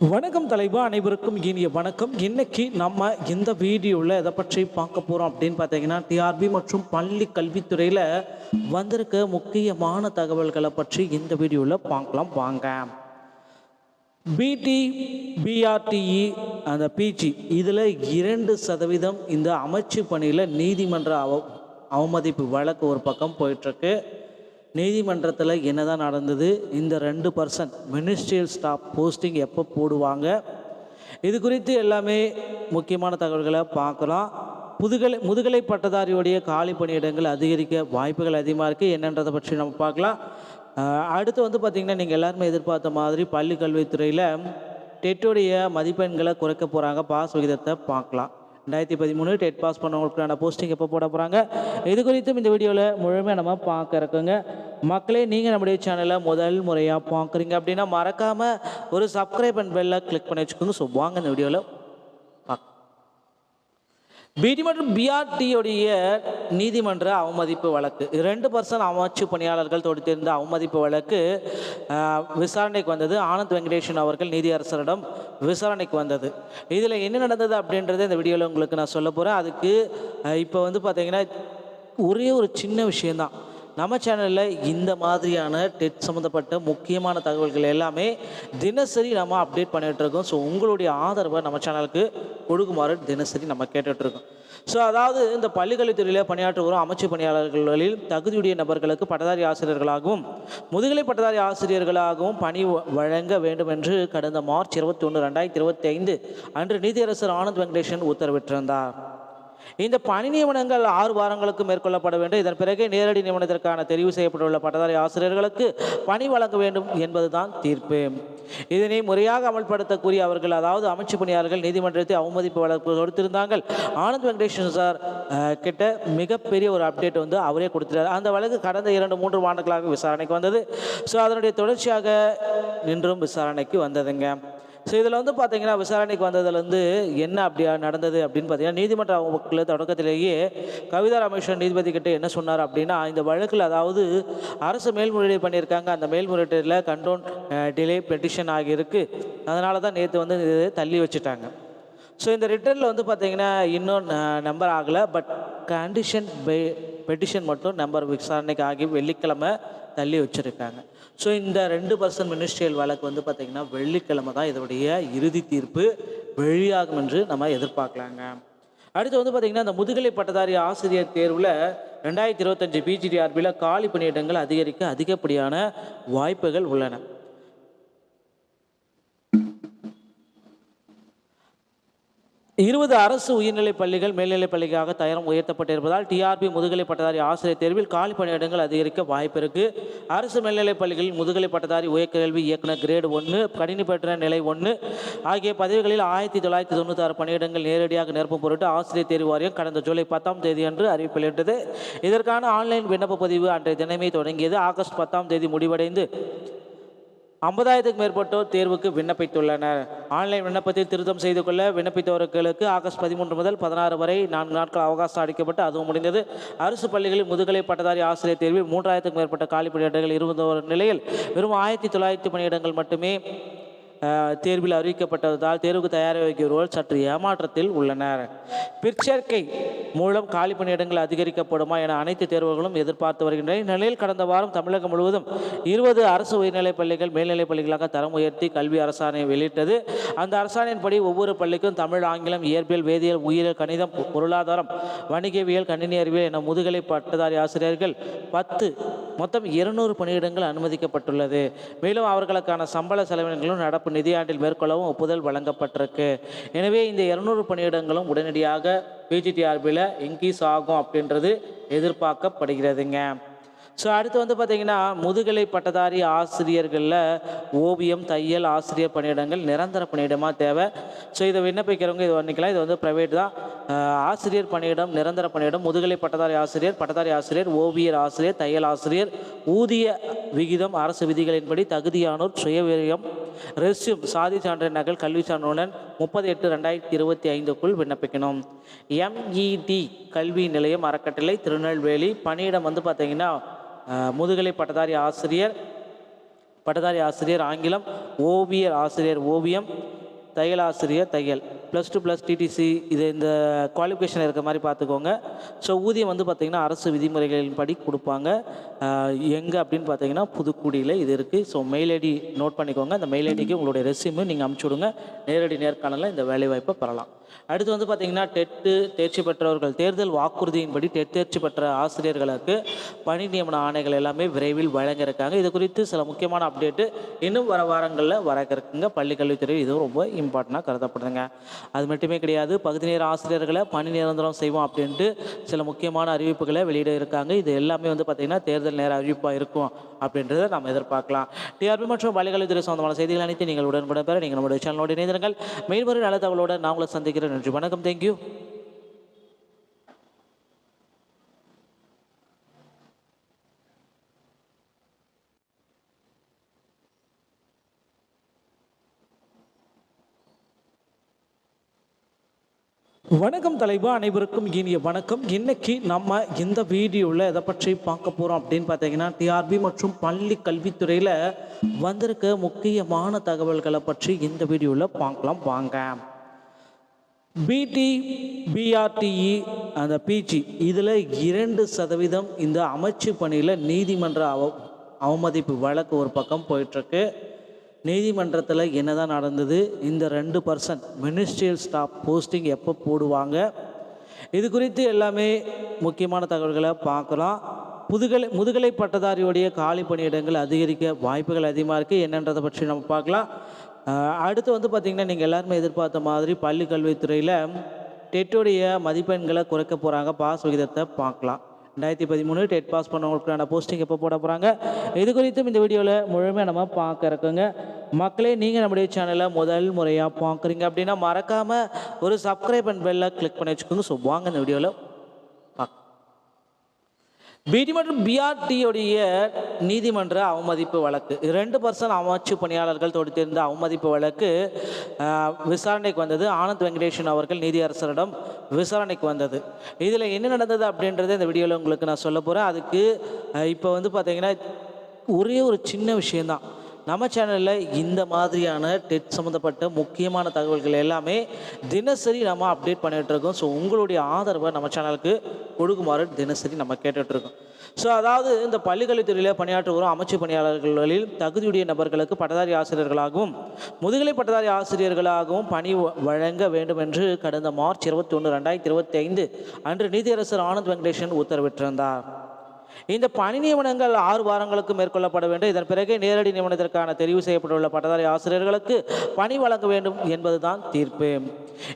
வணக்கம் தலைவா, அனைவருக்கும் இனிய வணக்கம். இன்னைக்கு நம்ம இந்த வீடியோவில் எதை பற்றி பார்க்க போகிறோம் அப்படின்னு பார்த்தீங்கன்னா, டிஆர்பி மற்றும் பள்ளி கல்வித்துறையில் வந்திருக்க முக்கியமான தகவல்களை பற்றி இந்த வீடியோவில் பார்க்கலாம் வாங்க. பிடி பிஆர்டிஇ அந்த பிஜி இதில் 2% இந்த அமைச்சு பணியில் நீதிமன்ற அவமதிப்பு வழக்கு ஒரு பக்கம் போயிட்டுருக்கு. நீதிமன்றத்தில் என்னதான் நடந்தது, இந்த 2% மினிஸ்ட்ரியல் ஸ்டாஃப் போஸ்டிங் எப்போ போடுவாங்க, இது குறித்து எல்லாமே முக்கியமான தகவல்களை பார்க்கலாம். முதுகலை பட்டதாரியுடைய காலி பணியிடங்கள் அதிகரிக்க வாய்ப்புகள் அதிகமாக இருக்குது. என்னன்றதை பற்றி நம்ம பார்க்கலாம். அடுத்து பார்த்திங்கன்னா, நீங்கள் எல்லாருமே எதிர்பார்த்த மாதிரி பள்ளி கல்வித்துறையில் டெட்டுடைய மதிப்பெண்களை குறைக்க போகிறாங்க. பாஸ் விகிதத்தை பார்க்கலாம். 2013 டெட் பாஸ் பண்ணவங்களுக்கான போஸ்டிங் எப்போ போட போகிறாங்க, இது குறித்தும் இந்த வீடியோவில் முழுமையாக நம்ம பார்க்க இருக்குங்க. மக்களே, நீங்கள் நம்முடைய சேனலை முதல் முறையாக பார்க்குறீங்க அப்படின்னா மறக்காமல் ஒரு சப்ஸ்கிரைப் அண்ட் பெல்லை கிளிக் பண்ணி வச்சுக்கோங்க. ஸோ வாங்க இந்த வீடியோவில் பிடி மற்றும் பிஆர்டியுடைய நீதிமன்ற அவமதிப்பு வழக்கு 2% அமைச்சு பணியாளர்கள் தொடுத்திருந்த அவமதிப்பு வழக்கு விசாரணைக்கு வந்தது. ஆனந்த் வெங்கடேஷன் அவர்கள் நீதியரசரிடம் விசாரணைக்கு வந்தது. இதில் என்ன நடந்தது அப்படின்றத இந்த வீடியோவில் உங்களுக்கு நான் சொல்ல போகிறேன். அதுக்கு இப்போ பார்த்தீங்கன்னா ஒரே ஒரு சின்ன விஷயந்தான். நம்ம சேனலில் இந்த மாதிரியான டெட் சம்மந்தப்பட்ட முக்கியமான தகவல்கள் எல்லாமே தினசரி நம்ம அப்டேட் பண்ணிகிட்ருக்கோம். ஸோ உங்களுடைய ஆதரவை நம்ம சேனலுக்கு கொடுக்குமாறு தினசரி நம்ம கேட்டுட்ருக்கோம். ஸோ அதாவது இந்த பள்ளிக்கல்வித்துறையில் பணியாற்ற வரும் அமைச்சு பணியாளர்களில் தகுதியுடைய நபர்களுக்கு பட்டதாரி ஆசிரியர்களாகவும் முதுகலை பட்டதாரி ஆசிரியர்களாகவும் பணி வழங்க வேண்டும் என்று கடந்த மார்ச் 21, 2025 அன்று நீதியரசர் ஆனந்த் வெங்கடேஷன் உத்தரவிட்டிருந்தார். இந்த பணி நியமனங்கள் 6 வாரங்களுக்கு மேற்கொள்ளப்பட வேண்டும். இதன் பிறகு நேரடி நியமனத்திற்கான தெரிவு செய்யப்பட்டுள்ள பட்டதாரி ஆசிரியர்களுக்கு பணி வழங்க வேண்டும் என்பதுதான் தீர்ப்பு. இதனை முறையாக அமல்படுத்த கூறிய அவர்கள், அதாவது அமைச்சு பணியாளர்கள் நீதிமன்றத்தை அவமதிப்பு வழக்கு கொடுத்திருந்தார்கள். ஆனந்த் வெங்கடேஷன் சார் கிட்ட மிகப்பெரிய ஒரு அப்டேட் அவரே கொடுத்துட்டார். அந்த வழக்கு கடந்த 2-3 ஆண்டுகளாக விசாரணைக்கு வந்தது. ஸோ அதனுடைய தொடர்ச்சியாக இன்றும் விசாரணைக்கு வந்ததுங்க. ஸோ இதில் பார்த்தீங்கன்னா, விசாரணைக்கு வந்ததுலேருந்து என்ன அப்படியா நடந்தது அப்படின்னு பார்த்தீங்கன்னா, நீதிமன்ற வழக்கில் தொடக்கத்திலேயே கவிதா ரமேஸ்வரன் நீதிபதி கிட்ட என்ன சொன்னார் அப்படின்னா, இந்த வழக்கில் அதாவது அரசு மேல்முறையீடு பண்ணியிருக்காங்க. அந்த மேல்முறையீட்டில் கண்டோன் டிலே பெட்டிஷன் ஆகியிருக்கு. அதனால தான் நேற்று இது தள்ளி வச்சுட்டாங்க. ஸோ இந்த ரிட்டர்னில் பார்த்தீங்கன்னா இன்னும் நம்பர் ஆகலை. பட் கண்டிஷன் பெட்டிஷன் மட்டும் நம்பர் விசாரணைக்கு ஆகி வெள்ளிக்கிழமை தள்ளி வச்சுருக்காங்க. ஸோ இந்த 2% மினிஸ்ட்ரியல் வழக்கு பார்த்திங்கன்னா வெள்ளிக்கிழமை தான் இதனுடைய இறுதி தீர்ப்பு வெளியாகும் என்று நம்ம எதிர்பார்க்கலாங்க. அடுத்து பார்த்திங்கன்னா, இந்த முதுகலை பட்டதாரி ஆசிரியர் தேர்வில் 2025 பிஜிடிஆர்பியில் காலி பணியிடங்கள் அதிகரிக்க அதிகப்படியான வாய்ப்புகள் உள்ளன. 20 அரசு உயர்நிலைப் பள்ளிகள் மேல்நிலைப் பள்ளிக்காக தரம் உயர்த்தப்பட்டிருப்பதால் டிஆர்பி முதுகலை பட்டதாரி ஆசிரியர் தேர்வில் காலி பணியிடங்கள் அதிகரிக்க வாய்ப்பு இருக்கு. அரசு மேல்நிலைப் பள்ளிகளில் முதுகலை பட்டதாரி உயர்கல்வி இயக்குனர் கிரேடு 1, கணினி பயிற்றுனர் நிலை 1 ஆகிய பதவிகளில் 1996 பணியிடங்கள் நேரடியாக நிரப்பும் பொருட்டு ஆசிரியர் தேர்வு வாரியம் கடந்த ஜூலை 10ஆம் தேதி அன்று அறிவிப்பு வெளியிட்டது. இதற்கான ஆன்லைன் விண்ணப்ப பதிவு அன்றைய தினமே தொடங்கியது. ஆகஸ்ட் 10ஆம் தேதி முடிவடைந்து 50,000க்கும் மேற்பட்டோர் தேர்வுக்கு விண்ணப்பித்துள்ளனர். ஆன்லைன் விண்ணப்பத்தில் திருத்தம் செய்து கொள்ள விண்ணப்பித்தவர்களுக்கு ஆகஸ்ட் 13 முதல் 16 வரை 4 நாட்கள் அவகாசம் அளிக்கப்பட்டு அதுவும் முடிந்தது. அரசு பள்ளிகளில் முதுகலை பட்டதாரி ஆசிரியர் தேர்வில் 3,000க்கும் மேற்பட்ட காலி பணியிடங்கள் இருந்த ஒரு நிலையில் வெறும் 1,900 பணியிடங்கள் மட்டுமே தேர்வில் அறிவிக்கப்பட்டதால் தேர்வுக்கு தயாராகியோர் சற்று ஏமாற்றத்தில் உள்ளனர். பிற்சேர்க்கை மூலம் காலி பணியிடங்கள் அதிகரிக்கப்படுமா என அனைத்து தேர்வுகளும் எதிர்பார்த்து வருகின்றன. இந்நிலையில் கடந்த வாரம் தமிழகம் முழுவதும் 20 அரசு உயர்நிலைப் பள்ளிகள் மேல்நிலைப் பள்ளிகளாக தரம் உயர்த்தி கல்வி அரசாணை வெளியிட்டது. அந்த அரசாணையின்படி ஒவ்வொரு பள்ளிக்கும் தமிழ், ஆங்கிலம், இயற்பியல், வேதியியல், உயிரியல், கணிதம், பொருளாதாரம், வணிகவியல், கணினி அறிவியல் என முதுகலை பட்டதாரி ஆசிரியர்கள் 10 மொத்தம் 200 பணியிடங்கள் அனுமதிக்கப்பட்டுள்ளது. மேலும் அவர்களுக்கான சம்பள செலவினங்களும் நடப்பு நிதியாண்டில் மேற்கொள்ளவும் ஒப்புதல் வழங்கப்பட்டிருக்கு. எனவே இந்த 200 பணியிடங்களும் உடனடியாக பிஜிடிஆர்பியில் இன்க்ரீஸ் ஆகும் அப்படின்றது எதிர்பார்க்கப்படுகிறதுங்க. ஸோ அடுத்து பார்த்தீங்கன்னா, முதுகலை பட்டதாரி ஆசிரியர்களில் ஓவியம், தையல் ஆசிரியர் பணியிடங்கள் நிரந்தர பணியிடமாக தேவை. ஸோ இதை விண்ணப்பிக்கிறவங்க இது பண்ணிக்கலாம். இது ப்ரைவேட் தான். ஆசிரியர் பணியிடம் நிரந்தர பணியிடம், முதுகலை பட்டதாரி ஆசிரியர், ஓவியர் ஆசிரியர், தையல் ஆசிரியர் ஊதிய விகிதம் அரசு விதிகளின்படி தகுதியானோர் சுயவிரியம் ரெஸ்யூம் சாதி சான்றிதழ் நகல் கல்வி சான்றுடன் 30/8/2025 விண்ணப்பிக்கணும். எம்இடி கல்வி நிலையம் அறக்கட்டளை திருநெல்வேலி. பணியிடம் பார்த்தீங்கன்னா முதுகலை பட்டதாரி ஆசிரியர் பட்டதாரி ஆசிரியர் ஆங்கிலம், ஓவியர் ஆசிரியர் ஓவியம், தையல் ஆசிரியர் தையல், +2 + டிடிசி இது இந்த குவாலிஃபிகேஷன் இருக்க மாதிரி பார்த்துக்கோங்க. ஸோ ஊதியம் வந்து பார்த்திங்கன்னா அரசு விதிமுறைகளின் படி கொடுப்பாங்க. எங்கே அப்படின்னு பார்த்தீங்கன்னா புதுக்குடியில் இது இருக்குது. ஸோ மெயில் ஐடி நோட் பண்ணிக்கோங்க. அந்த மெயில் ஐடிக்கு உங்களுடைய ரெஸ்யூமு நீங்கள் அனுப்பிச்சி விடுங்க. நேரடி நேர்காணலில் இந்த வேலைவாய்ப்பை பெறலாம். அடுத்து வந்து பார்த்திங்கன்னா டெட்டு தேர்ச்சி பெற்றவர்கள் தேர்தல் வாக்குறுதியின்படி டெட் தேர்ச்சி பெற்ற ஆசிரியர்களுக்கு பணி நியமன ஆணைகள் எல்லாமே விரைவில் வழங்க இருக்காங்க. இது குறித்து சில முக்கியமான அப்டேட்டு இன்னும் வர வாரங்களில் வர இருக்குங்க. பள்ளிக்கல்வித்துறை இதுவும் ரொம்ப இம்பார்ட்டண்ட்டாக கருதப்படுதுங்க. அது மட்டுமே கிடையாது, பகுதி நேர ஆசிரியர்களை பணி நிரந்தரம் செய்வோம் அப்படின்ட்டு சில முக்கியமான அறிவிப்புகளை வெளியிட இருக்காங்க. இது எல்லாமே வந்து பார்த்திங்கன்னா தேர்தல் நேர அறிவிப்பாக இருக்கும் அப்படின்றத நம்ம எதிர்பார்க்கலாம். டிஆர்பி மற்றும் பள்ளிக்கல்வித்துறை சொந்தமான செய்திகள் அனைத்து நீங்கள் உடனுக்குடன் பெற நீங்கள் நம்முடைய சேனலோடு இணைந்திருங்கள். மேல்வரும் நல்ல தகவலோடு நான் உங்களை சந்திக்கிறேன். நன்றி, வணக்கம், தேங்க்யூ. வணக்கம் தலைவா, அனைவருக்கும் இனிய வணக்கம். இன்னைக்கு நம்ம இந்த வீடியோவில் எதை பற்றி பார்க்க போகிறோம் அப்படின்னு பார்த்தீங்கன்னா டிஆர்பி மற்றும் பள்ளி கல்வித்துறையில் வந்திருக்க முக்கியமான தகவல்களை பற்றி இந்த வீடியோவில் பார்க்கலாம் வாங்க. பிடி பிஆர்டிஇ அந்த பிஜி இதில் 2% இந்த அமைச்சு பணியில் நீதிமன்ற அவமதிப்பு வழக்கு ஒரு பக்கம் போயிட்டுருக்கு. நீதிமன்றத்தில் என்ன தான் நடந்தது, இந்த 2% மினிஸ்ட்ரியல் ஸ்டாஃப் போஸ்டிங் எப்போ போடுவாங்க, இது குறித்து எல்லாமே முக்கியமான தகவல்களை பார்க்கலாம். முதுகலை பட்டதாரியுடைய காலி பணியிடங்கள் அதிகரிக்க வாய்ப்புகள் அதிகமாக இருக்குது. என்னன்றதை பற்றி நம்ம பார்க்கலாம். அடுத்து வந்து பார்த்திங்கன்னா நீங்கள் எல்லாருமே எதிர்பார்த்த மாதிரி பள்ளி கல்வித்துறையில் டெட்டுடைய மதிப்பெண்களை குறைக்க போகிறாங்க. பாஸ் விகிதத்தை பார்க்கலாம். 2013 டெட் பாஸ் பண்ணவங்களுக்கான போஸ்டிங் எப்போ போட போகிறாங்க, இது குறித்தும் இந்த வீடியோவில் முழுமையாக நம்ம பார்க்க இருக்குங்க. மக்களே, நீங்கள் நம்முடைய சேனலை முதல் முறையாக பார்க்குறீங்க அப்படின்னா மறக்காமல் ஒரு சப்ஸ்கிரைப் அண்ட் பெல்லை கிளிக் பண்ணி வச்சுக்கோங்க. ஸோ வாங்க இந்த வீடியோவில் பிடி மற்றும் பிஆர்டியுடைய நீதிமன்ற அவமதிப்பு வழக்கு 2% அமைச்சு பணியாளர்கள் தொடுத்திருந்த அவமதிப்பு வழக்கு விசாரணைக்கு வந்தது. ஆனந்த் வெங்கடேஷன் அவர்கள் நீதியரசரிடம் விசாரணைக்கு வந்தது. இதில் என்ன நடந்தது அப்படின்றத இந்த வீடியோவில் உங்களுக்கு நான் சொல்ல போகிறேன். அதுக்கு இப்போ வந்து பார்த்திங்கன்னா ஒரே ஒரு சின்ன விஷயந்தான். நம்ம சேனலில் இந்த மாதிரியான டெட் சம்மந்தப்பட்ட முக்கியமான தகவல்கள் எல்லாமே தினசரி நம்ம அப்டேட் பண்ணிகிட்ருக்கோம். ஸோ உங்களுடைய ஆதரவை நம்ம சேனலுக்கு கொடுக்குமாறு தினசரி நம்ம கேட்டுட்ருக்கோம். ஸோ அதாவது இந்த பள்ளிக்கல்வித்துறையில் பணியாற்ற வரும் அமைச்சு பணியாளர்களில் தகுதியுடைய நபர்களுக்கு பட்டதாரி ஆசிரியர்களாகவும் முதுகலை பட்டதாரி ஆசிரியர்களாகவும் பணி வழங்க வேண்டும் என்று கடந்த மார்ச் 21, 2025 அன்று நீதியரசர் ஆனந்த் வெங்கடேஷன் உத்தரவிட்டிருந்தார். இந்த பணி நியமனங்கள் 6 வாரங்களுக்கு மேற்கொள்ளப்பட வேண்டும். இதன் பிறகு நேரடி நியமனத்திற்கான தெரிவு செய்யப்பட்டுள்ள பட்டதாரி ஆசிரியர்களுக்கு பணி வழங்க வேண்டும் என்பதுதான் தீர்ப்பு.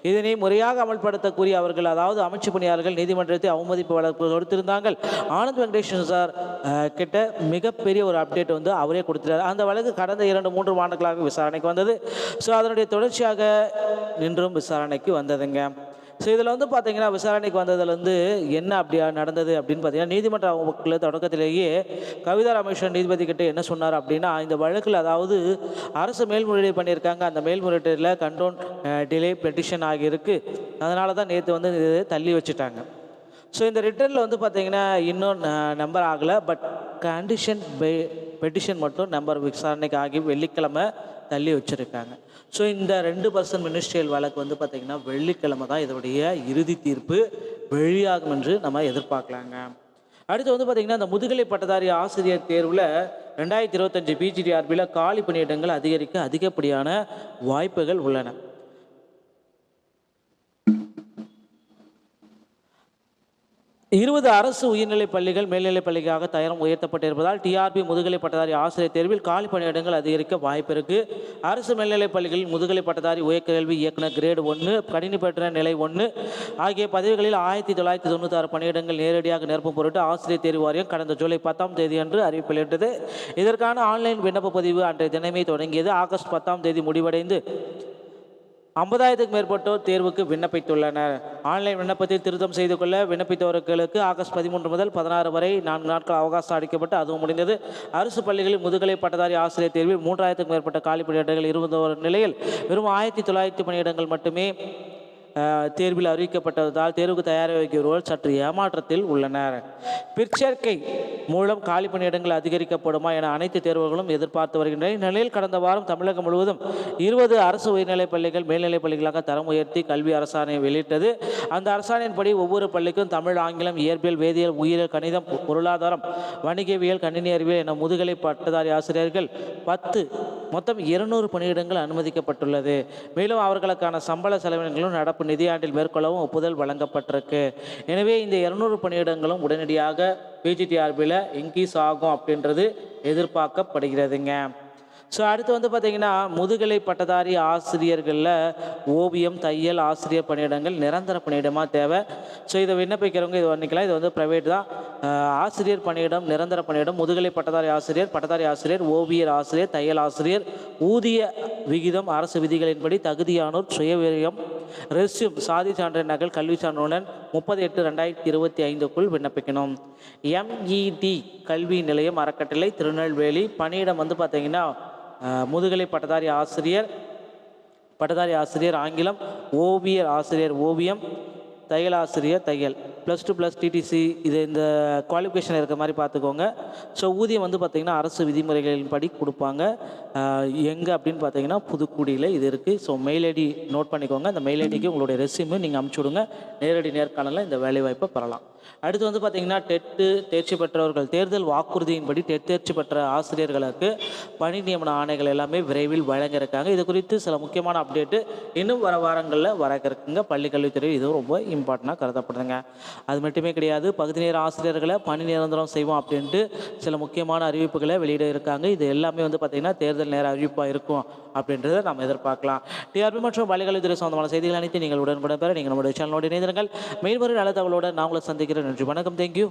இதனை முறையாக அமல்படுத்த கூறிய அவர்கள், அதாவது அமைச்சு பணியாளர்கள் நீதிமன்றத்தை அவமதிப்பு வழக்கு கொடுத்திருந்தார்கள். ஆனந்த் வெங்கடேஷன் சார் கிட்ட மிகப்பெரிய ஒரு அப்டேட் வந்து அவரே கொடுத்துட்டார். அந்த வழக்கு கடந்த 2-3 ஆண்டுகளாக விசாரணைக்கு வந்தது. ஸோ அதனுடைய தொடர்ச்சியாக இன்றும் விசாரணைக்கு வந்ததுங்க. ஸோ இதில் வந்து பார்த்திங்கன்னா விசாரணைக்கு வந்ததுலேருந்து என்ன அப்படியா நடந்தது அப்படின்னு பார்த்தீங்கன்னா நீதிமன்ற வழக்கில் தொடக்கத்திலேயே கவிதா ரமேஸ்வரன் நீதிபதி கிட்ட என்ன சொன்னார் அப்படின்னா, இந்த வழக்கில் அதாவது அரசு மேல்முறையீடு பண்ணியிருக்காங்க. அந்த மேல்முறையீட்டில் கண்டோன் டிலே பெட்டிஷன் ஆகியிருக்கு. அதனால தான் நேற்று வந்து இது தள்ளி வச்சுட்டாங்க. ஸோ இந்த ரிட்டர்னில் வந்து பார்த்திங்கன்னா இன்னும் நம்பர் ஆகலை. பட் கண்டிஷன் பெட்டிஷன் மட்டும் நம்பர் விசாரணைக்கு ஆகி வெள்ளிக்கிழமை தள்ளி வச்சுருக்காங்க. ஸோ இந்த 2% மினிஸ்ட்ரியல் வழக்கு வந்து பார்த்திங்கன்னா வெள்ளிக்கிழமை தான் இதனுடைய இறுதி தீர்ப்பு வெளியாகும் என்று நம்ம எதிர்பார்க்கலாங்க. அடுத்து வந்து பார்த்திங்கன்னா இந்த முதுகலை பட்டதாரி ஆசிரியர் தேர்வில் 2025 பிஜிடிஆர்பியில் காலி பணியிடங்கள் அதிகரிக்க அதிகப்படியான வாய்ப்புகள் உள்ளன. 20 அரசு உயர்நிலைப் பள்ளிகள் மேல்நிலைப் பள்ளிக்காக தரம் உயர்த்தப்பட்டிருப்பதால் டிஆர்பி முதுகலை பட்டதாரி ஆசிரியர் தேர்வில் காலி பணியிடங்கள் அதிகரிக்க வாய்ப்பு இருக்குது. அரசு மேல்நிலைப் பள்ளிகளில் முதுகலை பட்டதாரி உயர்கல்வி இயக்குனர் கிரேடு 1, கணினி பயிற்றுனர் நிலை 1 ஆகிய பதவிகளில் 1996 பணியிடங்கள் நேரடியாக நிரப்பும் பொருட்டு ஆசிரியர் தேர்வு வாரியம் கடந்த ஜூலை 10ஆம் தேதி அன்று அறிவிப்பு வெளியிட்டது. இதற்கான ஆன்லைன் விண்ணப்ப பதிவு அன்றைய தினமே தொடங்கியது. ஆகஸ்ட் 10ஆம் தேதி முடிவடைந்து 50,000க்கும் மேற்பட்டோர் தேர்வுக்கு விண்ணப்பித்துள்ளனர். ஆன்லைன் விண்ணப்பத்தில் திருத்தம் செய்து கொள்ள விண்ணப்பித்தவர்களுக்கு ஆகஸ்ட் 13 முதல் 16 வரை 4 நாட்கள் அவகாசம் அளிக்கப்பட்டு அதுவும் முடிந்தது. அரசு பள்ளிகளில் முதுகலை பட்டதாரி ஆசிரியர் தேர்வில் 3,000க்கும் மேற்பட்ட காலி பணியிடங்கள் இருந்த ஒரு நிலையில் வெறும் 1,900 பணியிடங்கள் மட்டுமே தேர்வில் அறிவிக்கப்பட்டதால் தேர்வுக்கு தயாராகியோர் சற்று ஏமாற்றத்தில் உள்ளனர். பிற்சேர்க்கை மூலம் காலி பணியிடங்கள் அதிகரிக்கப்படுமா என அனைத்து தேர்வுகளும் எதிர்பார்த்து வருகின்றன. இந்நிலையில் கடந்த வாரம் தமிழகம் முழுவதும் 20 அரசு உயர்நிலைப் பள்ளிகள் மேல்நிலைப் பள்ளிகளாக தரம் உயர்த்தி கல்வி அரசாணை வெளியிட்டது. அந்த அரசாணையின்படி ஒவ்வொரு பள்ளிக்கும் தமிழ், ஆங்கிலம், இயற்பியல், வேதியியல், உயிரியல், கணிதம், பொருளாதாரம், வணிகவியல், கணினி அறிவியல் என முதுகலை பட்டதாரி ஆசிரியர்கள் மொத்தம் 200 பணியிடங்கள் அனுமதிக்கப்பட்டுள்ளது. மேலும் அவர்களுக்கான சம்பள செலவினங்களும் நடப்பு நிதியாண்டில் மேற்கொள்ளவும் ஒப்புதல் வழங்கப்பட்டிருக்கு. எனவே இந்த 200 பணியிடங்களும் உடனடியாக பிஜிடிஆர்பியில் இன்க்ரீஸ் ஆகும் அப்படின்றது எதிர்பார்க்கப்படுகிறதுங்க. ஸோ அடுத்து வந்து பார்த்திங்கன்னா முதுகலை பட்டதாரி ஆசிரியர்களில் ஓவியம், தையல் ஆசிரியர் பணியிடங்கள் நிரந்தர பணியிடமாக தேவை. ஸோ இதை விண்ணப்பிக்கிறவங்க இது பண்ணிக்கலாம். இது வந்து ப்ரைவேட் தான். ஆசிரியர் பணியிடம் நிரந்தர பணியிடம், முதுகலை பட்டதாரி ஆசிரியர், ஓவியர் ஆசிரியர், தையல் ஆசிரியர். ஊதிய விகிதம் அரசு விதிகளின்படி தகுதியானோர் சுயவிரியம், ரெஸ்யூம், சாதி சான்றிதழ் நகல், கல்வி சான்றுடன் 30/8/2025 விண்ணப்பிக்கணும். MED கல்வி நிலையம் அறக்கட்டளை, திருநெல்வேலி. பணியிடம் வந்து பார்த்திங்கன்னா முதுகலை பட்டதாரி ஆசிரியர் ஆங்கிலம், ஓவியர் ஆசிரியர் ஓவியம், தையல் ஆசிரியர் தையல், +2 TTC இது இந்த குவாலிஃபிகேஷன் இருக்கிற மாதிரி பார்த்துக்கோங்க. ஸோ ஊதியம் வந்து பார்த்திங்கன்னா அரசு விதிமுறைகளின்படி கொடுப்பாங்க. எங்கே அப்படின்னு பார்த்தீங்கன்னா புதுக்குடியில் இது இருக்குது. ஸோ மெயில் ஐடி நோட் பண்ணிக்கோங்க. அந்த மெயில் ஐடிக்கு உங்களுடைய ரெஸ்யூமை நீங்கள் அனுப்பிச்சி விடுங்க. நேரடி நேர்காணலில் இந்த வேலைவாய்ப்பை பெறலாம். அடுத்து வந்து பார்த்திங்கன்னா டெட்டு தேர்ச்சி பெற்றவர்கள் தேர்தல் வாக்குறுதியின்படி தேர்ச்சி பெற்ற ஆசிரியர்களுக்கு பணி நியமன ஆணைகள் எல்லாமே விரைவில் வழங்க இருக்காங்க. இது குறித்து சில முக்கியமான அப்டேட்டு இன்னும் வர வாரங்களில் வர இருக்குங்க. பள்ளிக்கல்வித்துறை இதுவும் ரொம்ப இம்பார்ட்டண்ட்டாக கருதப்படுதுங்க. அது மட்டுமே கிடையாது, பகுதி நேர ஆசிரியர்களை பணி நிரந்தரம் செய்வோம் அப்படின்ட்டு சில முக்கியமான அறிவிப்புகளை வெளியிட இருக்காங்க. இது எல்லாமே வந்து பார்த்திங்கன்னா தேர்தல் நேர அறிவிப்பாக இருக்கும் அப்படின்றத நம்ம எதிர்பார்க்கலாம். டிஆர்பி மற்றும் பள்ளிக்கல்வித்துறை சொந்தமான செய்திகள் அனைத்து நீங்கள் உடனுக்குடன் பெற நீங்கள் நம்முடைய சேனலோடு இணைந்திருங்கள். மேல்வரும் நல்ல தகவலோடு நான் உங்களை சந்திக்கிறேன். நன்றி, வணக்கம், தேங்க்யூ.